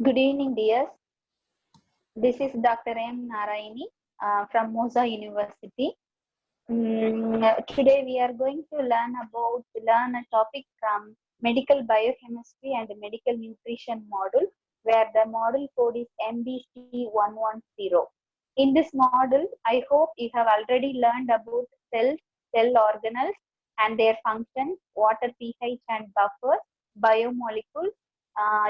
Good evening, dears. This is Dr. M. Narayani from Moza University. Today we are going to learn a topic from medical biochemistry and medical nutrition module, where the model code is MBC110. In this model, I hope you have already learned about cells, cell organelles and their functions, water pH and buffers, biomolecules.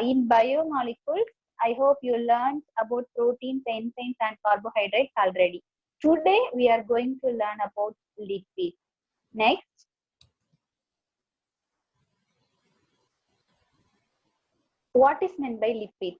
In biomolecules, I hope you learned about proteins, enzymes and carbohydrates already. Today, we are going to learn about lipids. Next, what is meant by lipids?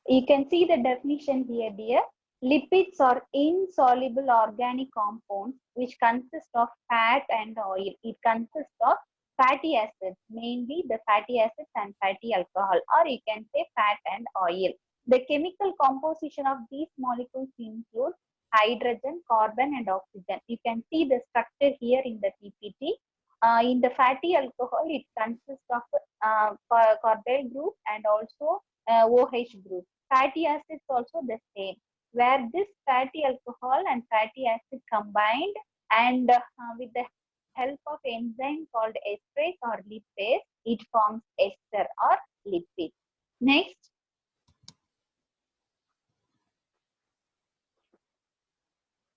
You can see the definition here, dear. Lipids are insoluble organic compounds which consist of fat and oil. It consists of fatty acids, mainly the fatty acids and fatty alcohol, or you can say fat and oil. The chemical composition of these molecules include hydrogen, carbon, and oxygen. You can see the structure here in the PPT. In the fatty alcohol, it consists of carbyl group and also OH group. Fatty acids also the same, where this fatty alcohol and fatty acid combined and with the help of enzyme called esterase or lipase, it forms ester or lipid. Next,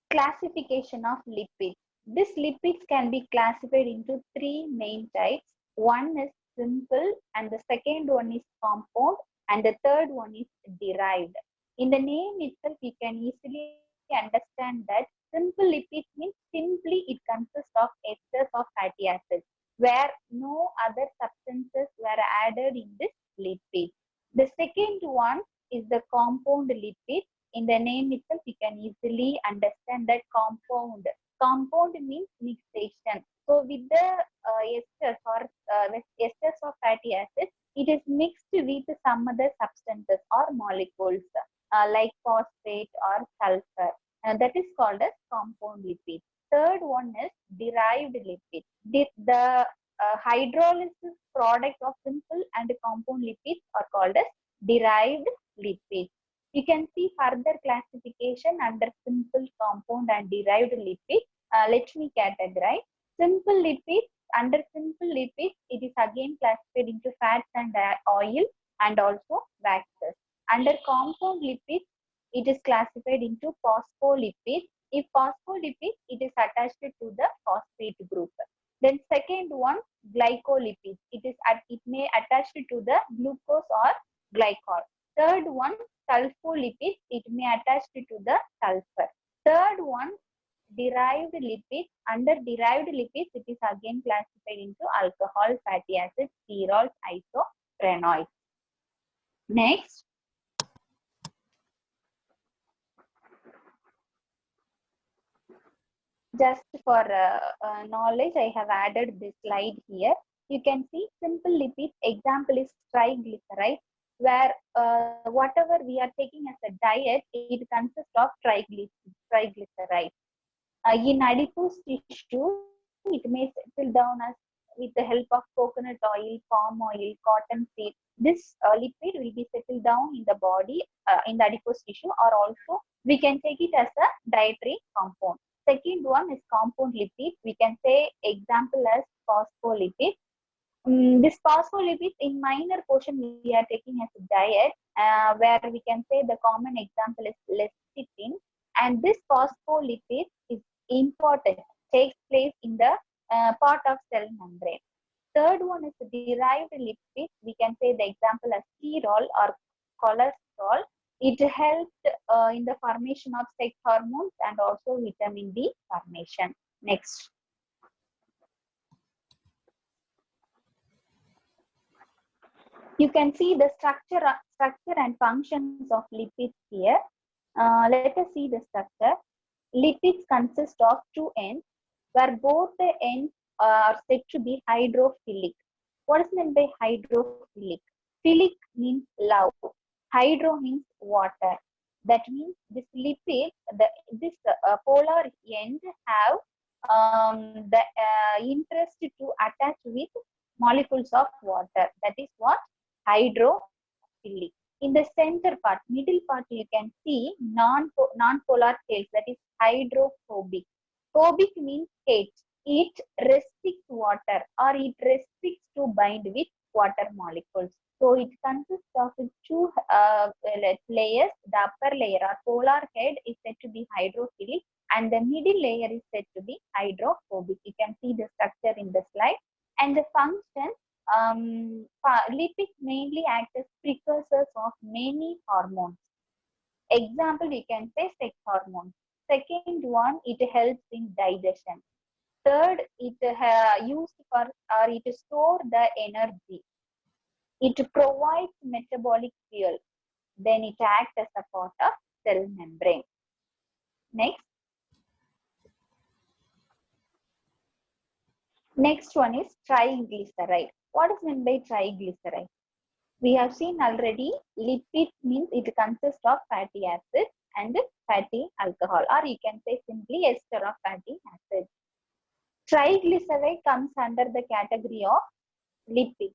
classification of lipids. These lipids can be classified into three main types. One is simple, and the second one is compound, and the third one is derived. In the name itself, you can easily understand that simple lipids means simply it consists of esters of fatty acids, where no other substances were added in this lipid. The second one is the compound lipid. In the name itself, you can easily understand that compound. Compound means mixation. So with the esters or esters of fatty acids, it is mixed with some other substances or molecules like phosphate or sulfur. That is called as compound lipid. Third one is derived lipid. The hydrolysis product of simple and compound lipids are called as derived lipids. You can see further classification under simple, compound and derived lipids. Let me categorize. Simple lipids, under simple lipids, it is again classified into fats and oil and also waxes. Under compound lipids, it is classified into phospholipids. If phospholipids, it is attached to the phosphate group. Then second one, glycolipids. It may attach to the glucose or glycol. Third one, sulfolipids, it may attach to the sulfur. Third one, derived lipids. Under derived lipids, it is again classified into alcohol, fatty acids, sterols, isoprenoids. Next, just for knowledge, I have added this slide here. You can see simple lipids, example is triglyceride, where whatever we are taking as a diet, it consists of triglyceride. In adipose tissue, it may settle down as with the help of coconut oil, palm oil, cotton seed. This lipid will be settled down in the body, in the adipose tissue, or also we can take it as a dietary compound. Second one is compound lipid. We can say example as phospholipid. This phospholipids in minor portion we are taking as a diet, where we can say the common example is lecithin, and this phospholipid is important, takes place in the part of cell membrane. Third one is derived lipids. We can say the example as sterol or cholesterol. It helped in the formation of sex hormones and also vitamin D formation. Next. You can see the structure and functions of lipids here. Let us see the structure. Lipids consist of two ends, where both the ends are said to be hydrophilic. What is meant by hydrophilic? Philic means love. Hydro means water. That means this lipid, this polar end have the interest to attach with molecules of water. That is what hydrophilic. In the center part, middle part, you can see non-polar tails, that is hydrophobic. Phobic means hate. It restricts water or it restricts to bind with water molecules. So it consists of two layers. The upper layer or polar head is said to be hydrophilic and the middle layer is said to be hydrophobic. You can see the structure in the slide. And the function, lipids mainly act as precursors of many hormones. Example, we can say sex hormones. Second one, it helps in digestion. Third, it used for or it store the energy. It provides metabolic fuel. Then it acts as a part of cell membrane. Next. Next one is triglyceride. What is meant by triglyceride? We have seen already lipids means it consists of fatty acids and fatty alcohol, or you can say simply ester of fatty acids. Triglyceride comes under the category of lipids.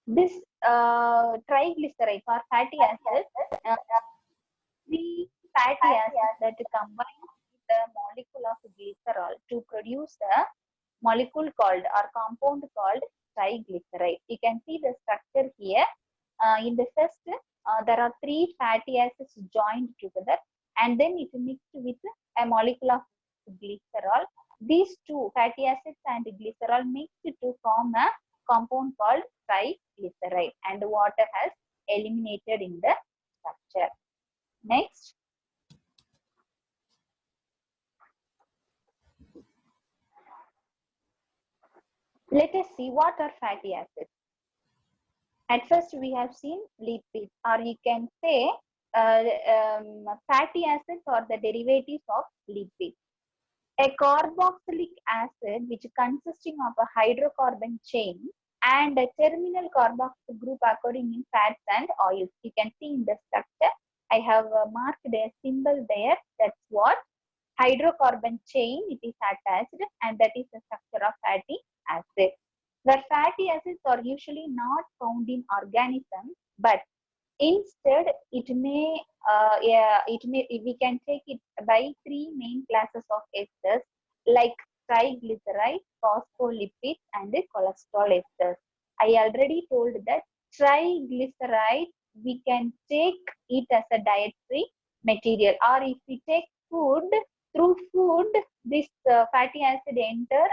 This triglycerides or fatty acids, three fatty acids that combine with the molecule of glycerol to produce a molecule called or compound called triglyceride. You can see the structure here. In the first, there are three fatty acids joined together and then it mixed with a molecule of glycerol. These two fatty acids and glycerol mixed to form a compound called triglyceride and water has eliminated in the structure. Next. Let us see what are fatty acids. At first, we have seen lipids, or you can say fatty acids or the derivatives of lipids. A carboxylic acid, which consisting of a hydrocarbon chain and a terminal carboxyl group occurring in fats and oils. You can see in the structure, I have marked a symbol there. That's what hydrocarbon chain it is attached, and that is the structure of fatty acid. Where fatty acids are usually not found in organisms, but instead we can take it by three main classes of esters like triglycerides, phospholipids, and cholesterol esters. I already told that triglycerides we can take it as a dietary material, or if we take food, through food this fatty acid enter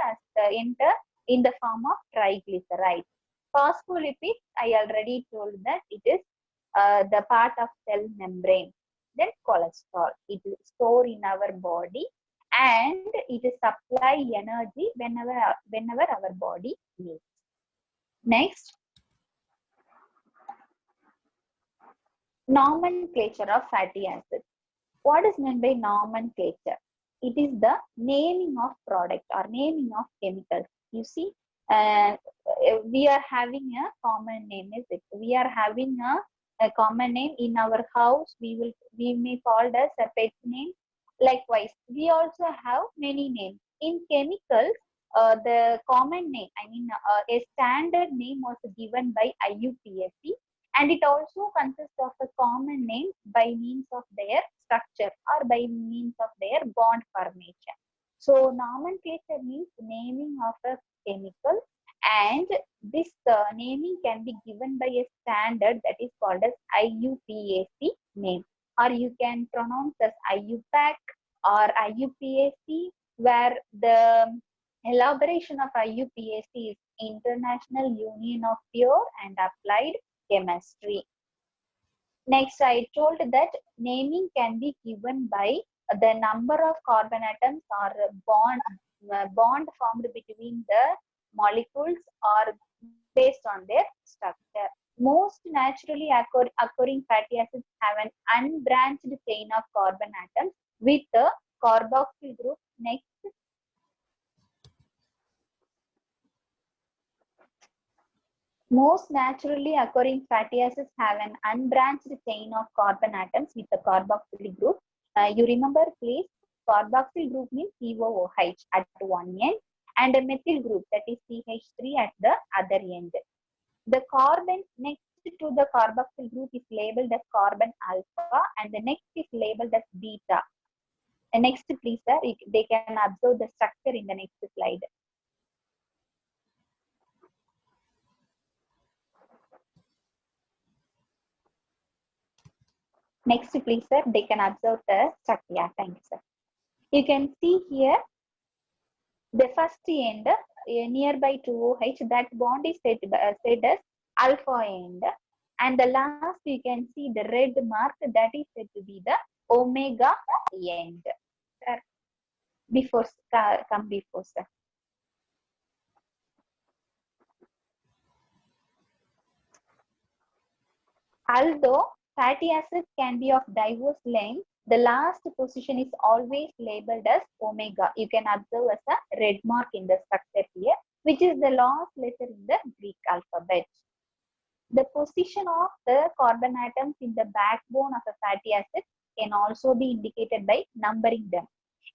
in the form of triglycerides. Phospholipids, I already told that it is the part of cell membrane. Then cholesterol, it is stored in our body and it supply energy whenever our body needs. Next, nomenclature of fatty acids. What is meant by nomenclature? It is the naming of product or naming of chemicals. You see, we are having a common name. Is it? We are having a common name in our house. We may call it as a pet name. Likewise, we also have many names. In chemicals, the common name, a standard name was given by IUPAC, and it also consists of a common name by means of their structure or by means of their bond formation. So nomenclature means naming of a chemical, and this naming can be given by a standard that is called as IUPAC name, or you can pronounce as IUPAC or IUPAC, where the elaboration of IUPAC is International Union of Pure and Applied Chemistry. Next, I told that naming can be given by the number of carbon atoms or bond formed between the molecules or based on their structure. Most naturally occurring fatty acids have an unbranched chain of carbon atoms with the carboxyl group. Next. Most naturally occurring fatty acids have an unbranched chain of carbon atoms with the carboxyl group. You remember, please, carboxyl group means COOH at one end and a methyl group, that is CH3, at the other end. The carbon next to the carboxyl group is labeled as carbon alpha and the next is labeled as beta. Next, please, sir, they can observe the structure in the next slide. Next, please, sir, they can observe the structure. Yeah, thank you, sir. You can see here the first end nearby to OH, that bond is said as alpha end. And the last, you can see the red mark, that is said to be the omega end. Sir, before, come before, sir. Although fatty acids can be of diverse length, the last position is always labeled as omega. You can observe as a red mark in the structure here, which is the last letter in the Greek alphabet. The position of the carbon atoms in the backbone of a fatty acid can also be indicated by numbering them.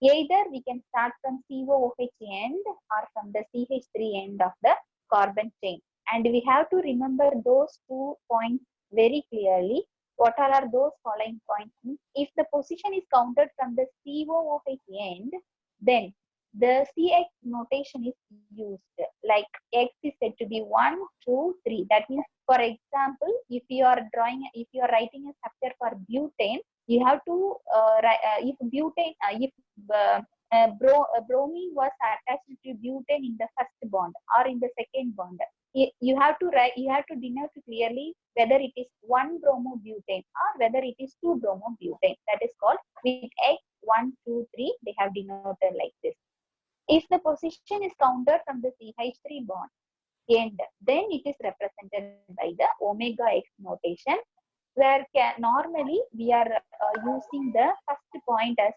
Either we can start from COOH end or from the CH3 end of the carbon chain. And we have to remember those 2 points very clearly. What are those following points? If the position is counted from the COOH end, then the CX notation is used. Like X is said to be 1, 2, 3. That means, for example, if you are writing a structure for butane, you have to if butane, bromine was attached to butane in the first bond or in the second bond, you have to denote clearly whether it is 1 bromobutane or whether it is 2 bromobutane. That is called with X 1, 2, 3. They have denoted like this. If the position is counted from the CH3 bond end, then it is represented by the omega X notation, where normally we are using the first point as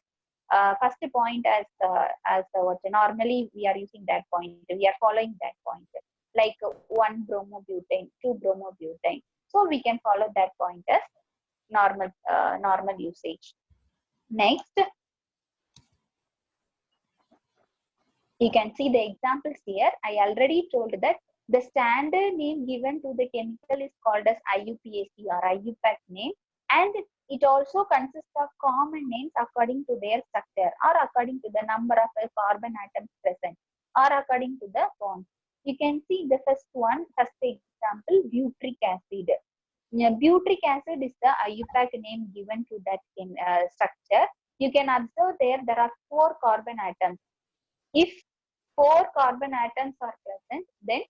what normally we are using that point. We are following that point, like 1 bromobutane, 2 bromobutane. So we can follow that point as normal usage. Next, you can see the examples here. I already told that the standard name given to the chemical is called as IUPAC or IUPAC name, and it also consists of common names according to their structure or according to the number of carbon atoms present or according to the bonds. You can see the first example, butyric acid. Butyric acid is the IUPAC name given to that structure. You can observe there are 4 carbon atoms. If 4 carbon atoms are present, then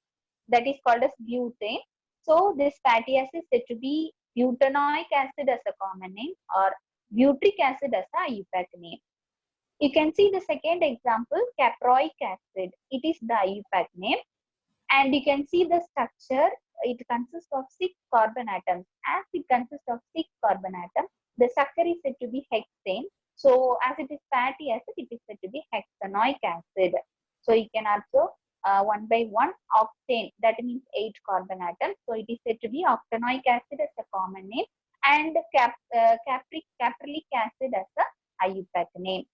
that is called as butane. So this fatty acid is said to be butanoic acid as a common name or butyric acid as a IUPAC name. You can see the second example, caproic acid. It is the IUPAC name. And you can see the structure. It consists of 6 carbon atoms. As it consists of 6 carbon atoms, the structure is said to be hexane. So as it is fatty acid, it is said to be hexanoic acid. So you can also 1 by 1 octane, that means 8 carbon atoms. So it is said to be octanoic acid as a common name and caprilic acid as a IUPAC name.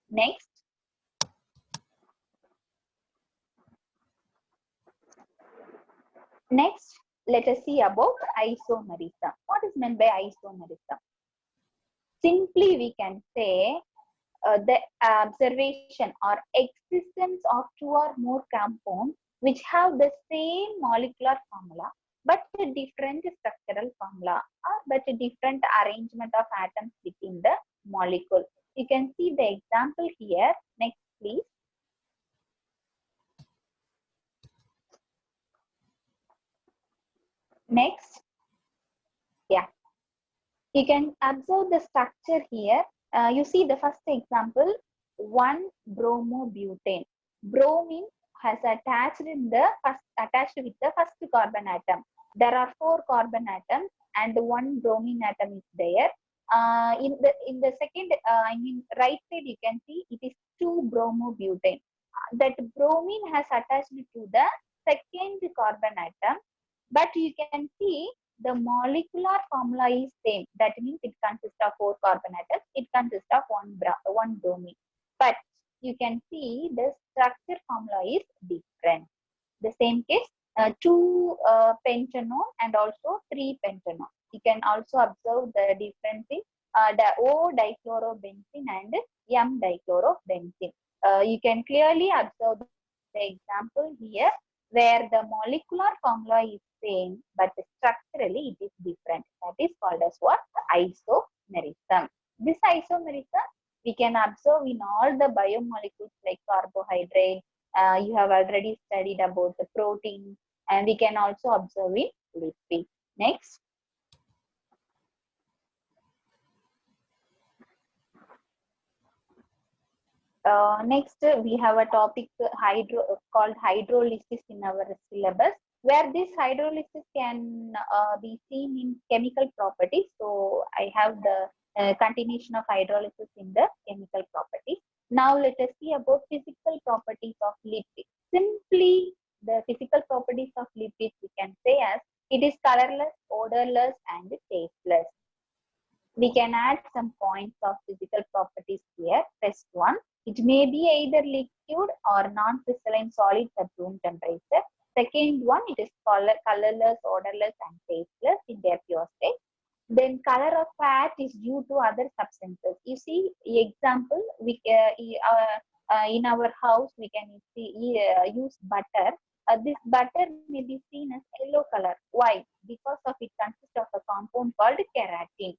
Next. Next, let us see about isomerism. What is meant by isomerism? Simply, we can say the observation or existence of 2 or more compounds which have the same molecular formula but a different structural formula or but a different arrangement of atoms within the molecule. You can see the example here. Next, please. Next. Yeah. You can observe the structure here. You see the first example, 1 bromobutane. Bromine has attached with the first carbon atom. There are 4 carbon atoms and 1 bromine atom is there. In the second, right side, you can see it is 2 bromobutane. That bromine has attached to the second carbon atom, but you can see the molecular formula is same. That means it consists of 4 carbon atoms. It consists of 1 bromine. But you can see the structure formula is different. The same case, 2 pentanone and also 3 pentanone. You can also observe the difference in the O dichlorobenzene and M dichlorobenzene. You can clearly observe the example here where the molecular formula is same but structurally it is different. That is called as what? Isomerism. This isomerism we can observe in all the biomolecules like carbohydrate. You have already studied about the protein, and we can also observe in lipids. Next. Next, we have a topic called hydrolysis in our syllabus, where this hydrolysis can be seen in chemical properties. So I have the continuation of hydrolysis in the chemical properties. Now let us see about physical properties of lipids. Simply, the physical properties of lipids we can say as it is colorless, odorless, and tasteless. We can add some points of physical properties here. First one, it may be either liquid or non-crystalline solid at room temperature. Second one, it is colorless, odorless, and tasteless in their pure state. Then color of fat is due to other substances. You see, example, we in our house we can use butter. This butter may be seen as yellow color. Why? Because of it consists of a compound called keratin.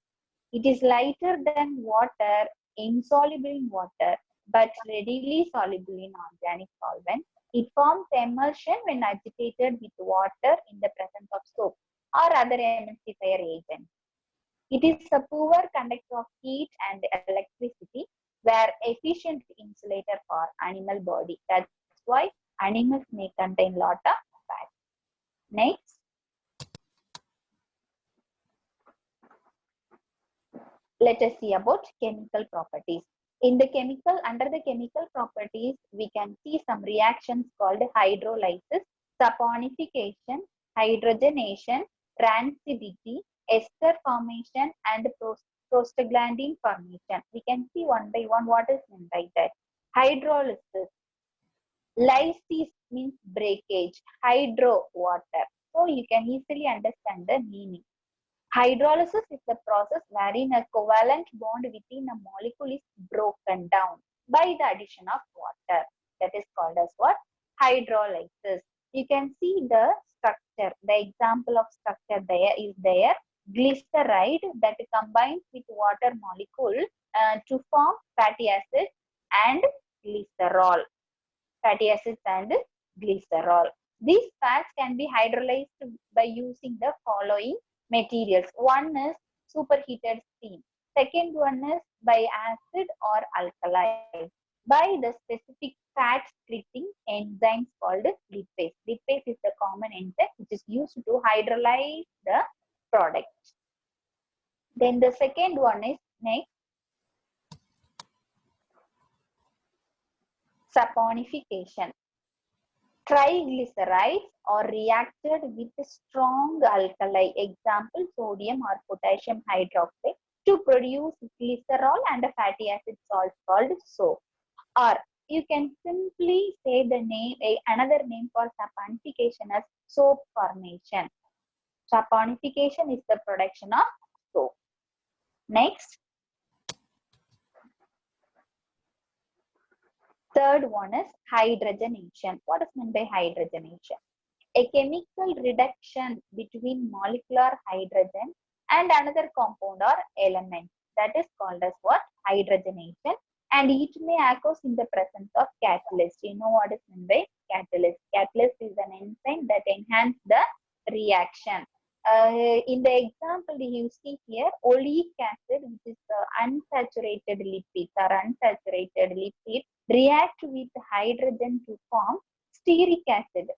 It is lighter than water, insoluble in water, but readily soluble in organic solvent. It forms emulsion when agitated with water in the presence of soap or other emulsifier agents. It is a poor conductor of heat and electricity, where efficient insulator for animal body. That's why animals may contain lot of fat. Next. Let us see about chemical properties. Under the chemical properties, we can see some reactions called hydrolysis, saponification, hydrogenation, rancidity, ester formation, and prostaglandin formation. We can see one by one what is meant by that. Hydrolysis. Lysis means breakage, hydro water. So you can easily understand the meaning. Hydrolysis is the process wherein a covalent bond within a molecule is broken down by the addition of water. That is called as what? Hydrolysis. You can see the structure. The example of structure there is there. Glyceride that combines with water molecule to form fatty acids and glycerol. Fatty acids and glycerol. These fats can be hydrolyzed by using the following materials. One is superheated steam. Second one is by acid or alkali. By the specific fat splitting enzymes called lipase. Lipase is the common enzyme which is used to hydrolyze the product. Then the second one is next. Saponification. Triglycerides are reacted with strong alkali, example sodium or potassium hydroxide, to produce glycerol and a fatty acid salt called soap. Or you can simply say the name, another name for saponification as soap formation. Saponification is the production of soap. Next. Third one is hydrogenation. What is meant by hydrogenation? A chemical reduction between molecular hydrogen and another compound or element. That is called as what? Hydrogenation. And it may occur in the presence of catalyst. You know what is meant by catalyst? Catalyst is an enzyme that enhances the reaction. In the example you see here, oleic acid, which is unsaturated lipids or unsaturated lipid, react with hydrogen to form stearic acid,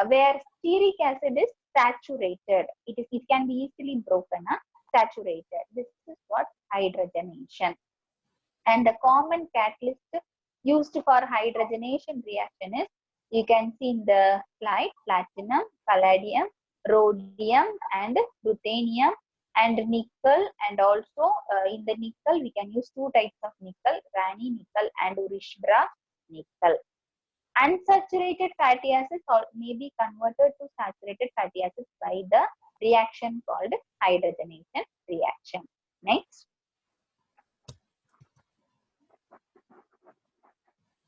where stearic acid is saturated. It can be easily broken, saturated. This is what hydrogenation. And the common catalyst used for hydrogenation reaction is, you can see in the slide, platinum, palladium, rhodium, and ruthenium, and nickel. And also in the nickel, we can use two types of nickel, Rani nickel and Urishbra nickel. Unsaturated fatty acids may be converted to saturated fatty acids by the reaction called hydrogenation reaction. Next.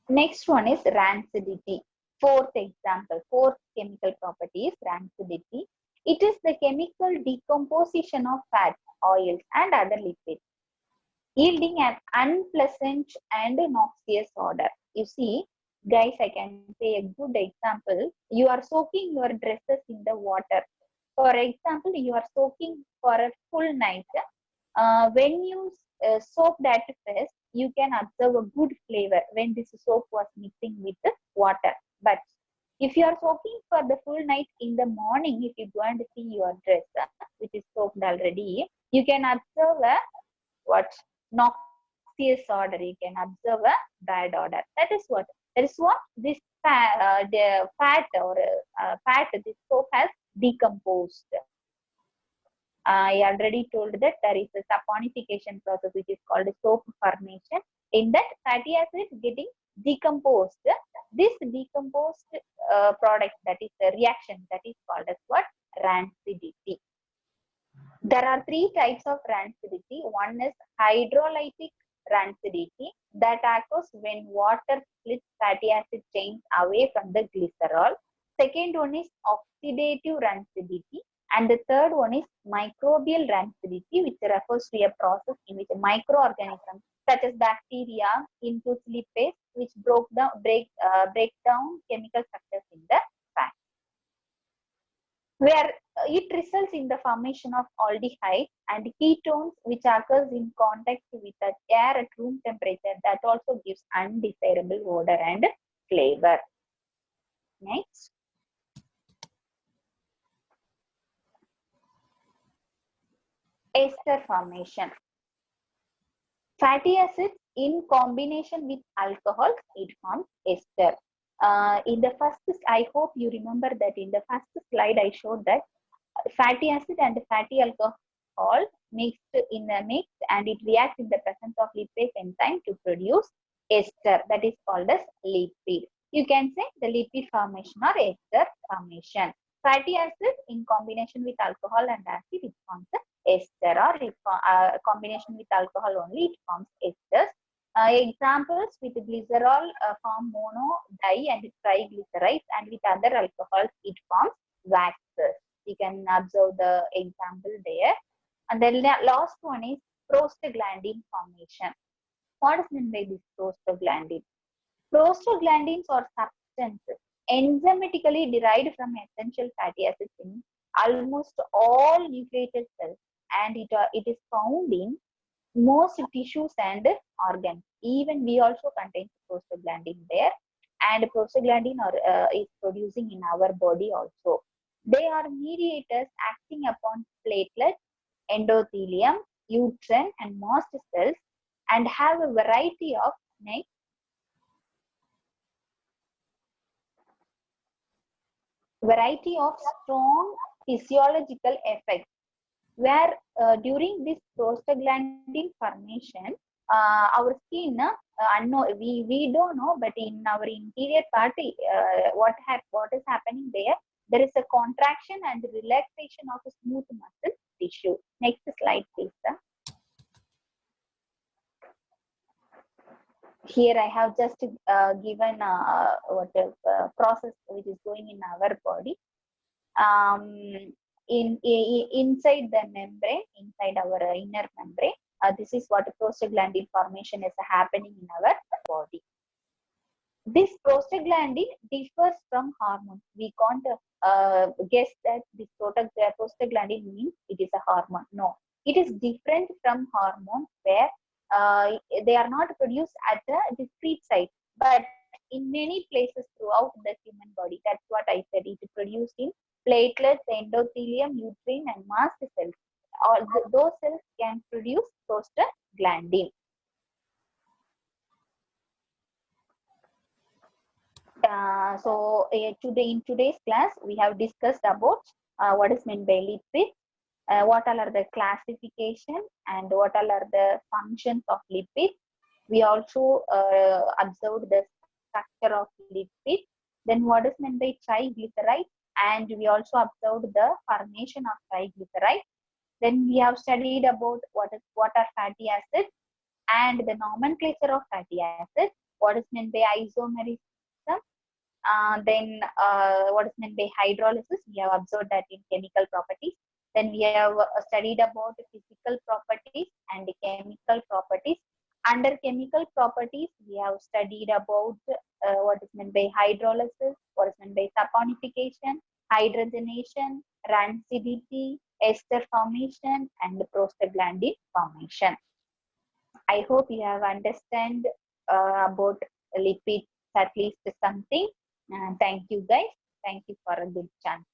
Next one is rancidity. Fourth example, fourth chemical property is rancidity. It is the chemical decomposition of fats, oils, and other lipids, yielding an unpleasant and noxious odor. You see, guys, I can say a good example. You are soaking your dresses in the water. For example, you are soaking for a full night. When you soak that first, you can observe a good flavor when this soap was mixing with the water. But if you are soaking for the full night, in the morning, if you go and see your dress, which is soaked already, you can observe a what noxious odor. You can observe a bad odor. That is what this the fat or this soap has decomposed. I already told that there is a saponification process which is called soap formation. In that, fatty acid getting decomposed. This decomposed product, that is the reaction, that is called as what? Rancidity. There are three types of rancidity. One is hydrolytic rancidity, that occurs when water splits fatty acid chains away from the glycerol. Second one is oxidative rancidity. And the third one is microbial rancidity, which refers to a process in which microorganisms such as bacteria includes lipase, which break down chemical structures in the fat, where it results in the formation of aldehydes and ketones, which occurs in contact with the air at room temperature. That also gives undesirable odor and flavor. Next. Ester formation. Fatty acids in combination with alcohol, it forms ester. In the first, I hope you remember that in the first slide I showed that fatty acid and fatty alcohol mixed in a mix, and it reacts in the presence of lipase enzyme to produce ester, that is called as lipid. You can say the lipid formation or ester formation. Fatty acid in combination with alcohol and acid, it forms ester, or if combination with alcohol only, it forms esters. Examples: with glycerol form mono, di and triglycerides, and with other alcohols it forms waxes. You can observe the example there. And the last one is prostaglandin formation. What is meant by this prostaglandin? Prostaglandins are substances enzymatically derived from essential fatty acids in almost all nucleated cells, and it is found in most tissues and organs. Even we also contain prostaglandin there, and prostaglandin is producing in our body also. They are mediators acting upon platelets, endothelium, uterine, and mast cells, and have a variety of strong physiological effects, where during this prostaglandin formation, our skin, we don't know, but in our interior part, what is happening there? There is a contraction and relaxation of a smooth muscle tissue. Next slide, please. Here I have just given what process which is going in our body. Inside the membrane, inside our inner membrane, this is what prostaglandin formation is happening in our body. This prostaglandin differs from hormones. We can't guess that this prostaglandin means it is a hormone. No, it is different from hormones, where they are not produced at a discrete site, but in many places throughout the human body. That's what I said. It is produced in platelets, endothelium, uterine, and mast cells. All those cells can produce prostaglandin. In today's class, we have discussed about what is meant by lipids, what all are the classification, and what all are the functions of lipids. We also observed the structure of lipid. Then what is meant by triglyceride? And we also observed the formation of triglyceride. Then we have studied about what are fatty acids and the nomenclature of fatty acids. What is meant by isomerism? Then what is meant by hydrolysis? We have observed that in chemical properties. Then we have studied about physical properties and chemical properties. Under chemical properties, we have studied about what is meant by hydrolysis, what is meant by saponification, hydrogenation, rancidity, ester formation, and prostaglandin formation. I hope you have understand about lipids at least something. Thank you guys. Thank you for a good chance.